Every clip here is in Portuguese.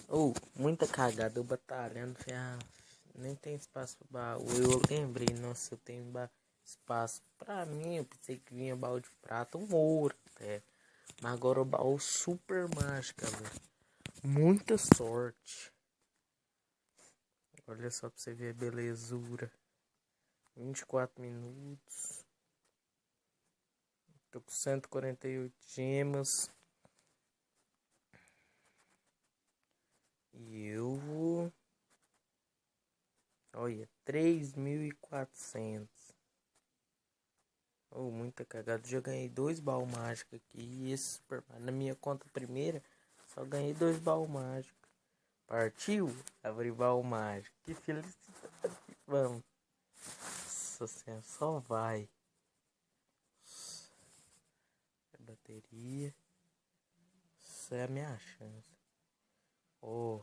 Ou, muita cagada, eu batalhando, falei, nem tem espaço pra baú. Eu lembrei, nossa, eu tenho espaço pra mim. Eu pensei que vinha baú de prata, um ouro até. Mas agora o baú super mágico, velho. Muita sorte. Olha só pra você ver a belezura. 24 minutos. Tô com 148 gemas. E eu vou... Olha, 3.400. Oh, muita cagada. Já ganhei 2 baús mágicos aqui. E esse super... Na minha conta primeira, só ganhei 2 baús mágicos. Partiu? Abri baú mágico. Que felicidade. Vamos. Nossa senhora, só vai. Bateria. Essa é a minha chance. Oh.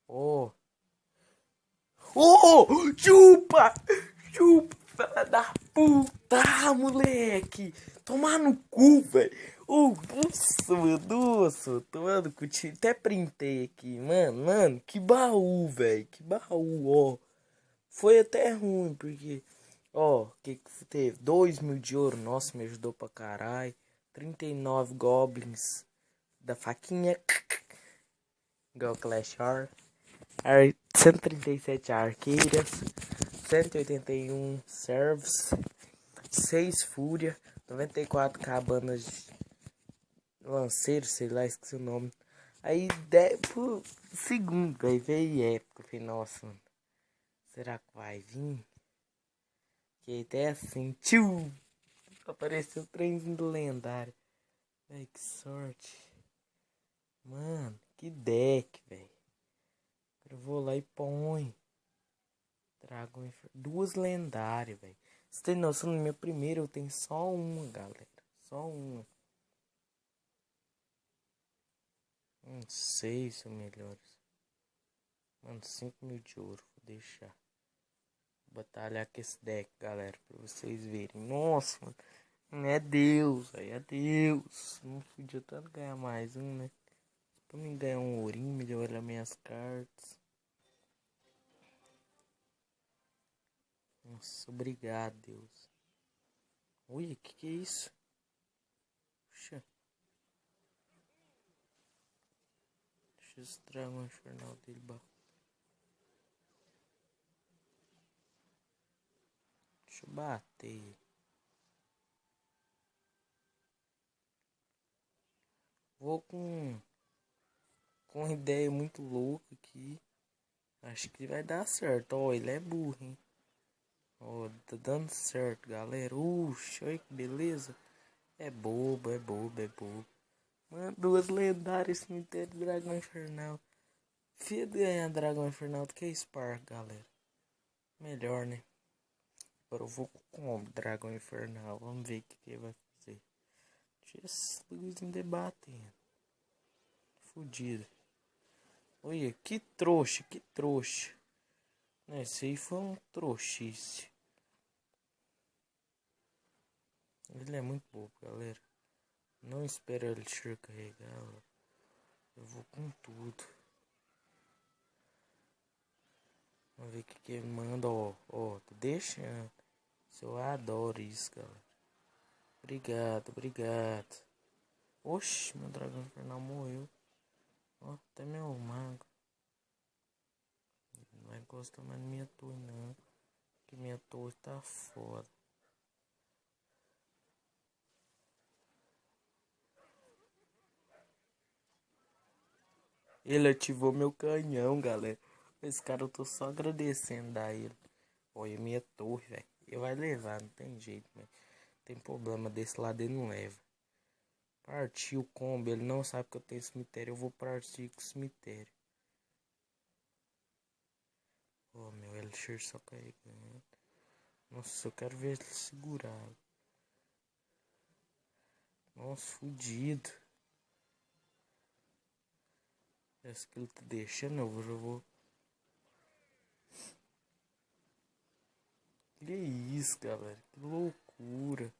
Oh. Oh! Chupa! Chupa, filha da puta, moleque! Tomar no cu, velho! Oh, nossa, tomando no cu. Até printei aqui, mano, que baú, velho, que baú, ó. Foi até ruim, porque, ó, que teve? 2.000 de ouro, nossa, me ajudou pra caralho. 39 goblins da faquinha, igual Clash Royale. 137 arqueiras, 181 servos, 6 fúria, 94 cabanas de lanceiros, sei lá, esqueci o nome. Aí, por segundo, aí veio épico. Falei, nossa, mano, será que vai vir? Que até assim, tchiu, apareceu o trenzinho do lendário. Ai, que sorte. Mano, que deck, velho. Eu vou lá e põe. Dragão duas lendárias, velho. Você tem noção, no meu primeiro eu tenho só uma, galera. Só uma. Não sei se são melhores. Mano, 5.000 de ouro. Vou deixar. Vou batalhar com esse deck, galera. Pra vocês verem. Nossa, mano. É Deus, velho. É Deus. Não podia tanto ganhar mais um, né? Pra mim ganhar um ourinho, melhorar minhas cartas. Nossa, obrigado, Deus. Ui, que é isso? Puxa. Deixa esse dragão infernal dele. Deixa eu bater. Vou com uma ideia muito louca aqui. Acho que vai dar certo. Ó, ele é burro, hein? Ó, tá dando certo, galera. Uxa, olha que beleza. É bobo, é bobo, é bobo. Mano, duas lendárias, cemitério de dragão infernal. Fia de ganhar dragão infernal do que Spark, galera. Melhor, né? Agora eu vou com o dragão infernal. Vamos ver o que ele vai fazer. Deixa esse luzinho debatendo. Fudido. Olha, que trouxa, que trouxa. Esse aí foi um trouxice. Ele é muito bobo, galera. Não espera ele carregar. Ó. Eu vou com tudo. Vamos ver o que ele manda. Ó, tô deixando. Eu adoro isso, galera. Obrigado, obrigado. Oxi, meu dragão infernal morreu. Ó, até meu mago. Não vai encostar mais na minha torre, não. Porque minha torre tá foda. Ele ativou meu canhão, galera. Esse cara eu tô só agradecendo a ele. Olha, minha torre, velho. Ele vai levar, não tem jeito, velho. Tem problema desse lado, ele não leva. Partiu o combo, ele não sabe que eu tenho cemitério. Eu vou partir com o cemitério. Oh, meu Elixir só carregando. Nossa, eu quero ver ele segurar. Nossa, fudido. Essa que ele tá deixando, eu já vou. Que isso, galera? Que loucura.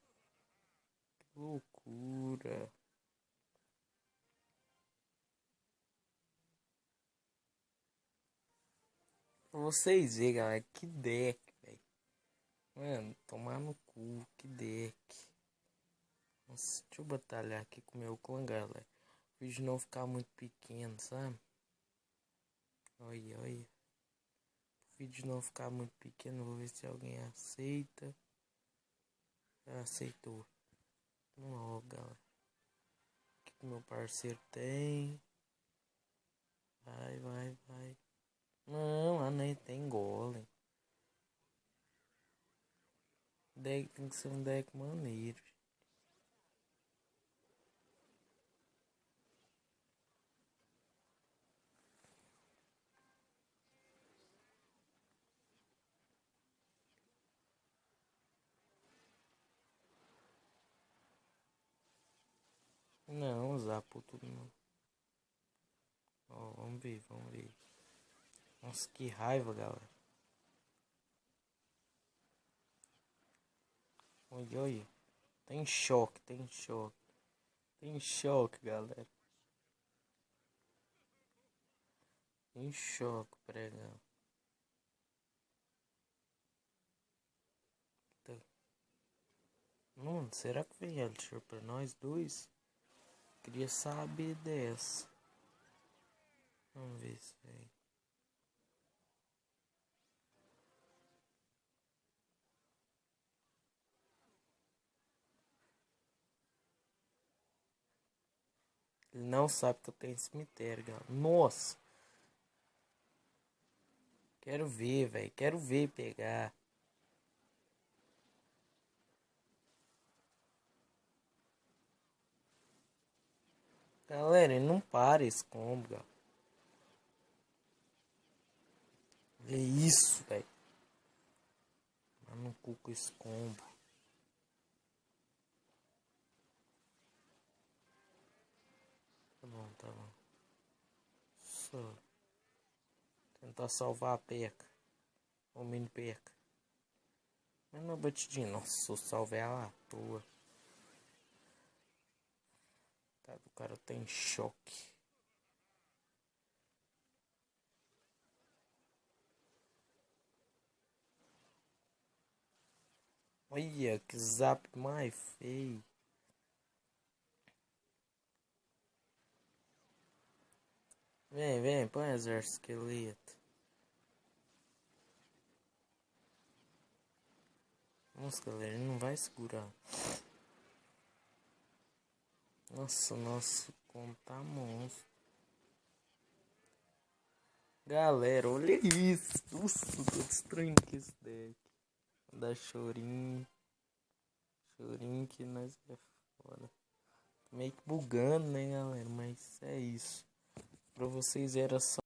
Que loucura. Pra vocês verem, galera, que deck, velho. Mano, tomar no cu, que deck. Nossa, deixa eu batalhar aqui com o meu clã, galera. O vídeo não ficar muito pequeno, sabe? Olha, olha. O vídeo não ficar muito pequeno, vou ver se alguém aceita. Já aceitou. Vamos logo, galera. O que meu parceiro tem? Vai, vai, vai. Não, lá nem tem golem. Deck tem que ser um deck maneiro. Não, zapou tudo não. Ó, vamos ver, vamos ver. Nossa, que raiva, galera. Olha, olha. Tem choque, tem choque. Tem choque, galera. Tem choque, pregão. Tá. Será que vem Elixir pra nós dois? Queria saber dessa. Vamos ver se vem. Ele não sabe que eu tenho cemitério, galera. Nossa. Quero ver, velho. Quero ver pegar. Galera, ele não para esse combo, galera. É isso, velho. Eu não cuco esse combo. Tá bom, tá bom. Só tentar salvar a perca. O mini perca. Mas não é batidinha. Nossa, eu salvei ela à toa. Tá, o cara tem choque. Olha que zap mais feio. Vem, vem, põe exército esqueleto. Nossa, galera, ele não vai segurar. Nossa, nosso conta monstro. Galera, olha isso. Nossa, tô destruindo com esse deck. Dá chorinho. Chorinho que nós é foda. Meio que bugando, né, galera? Mas é isso. Pra vocês era só.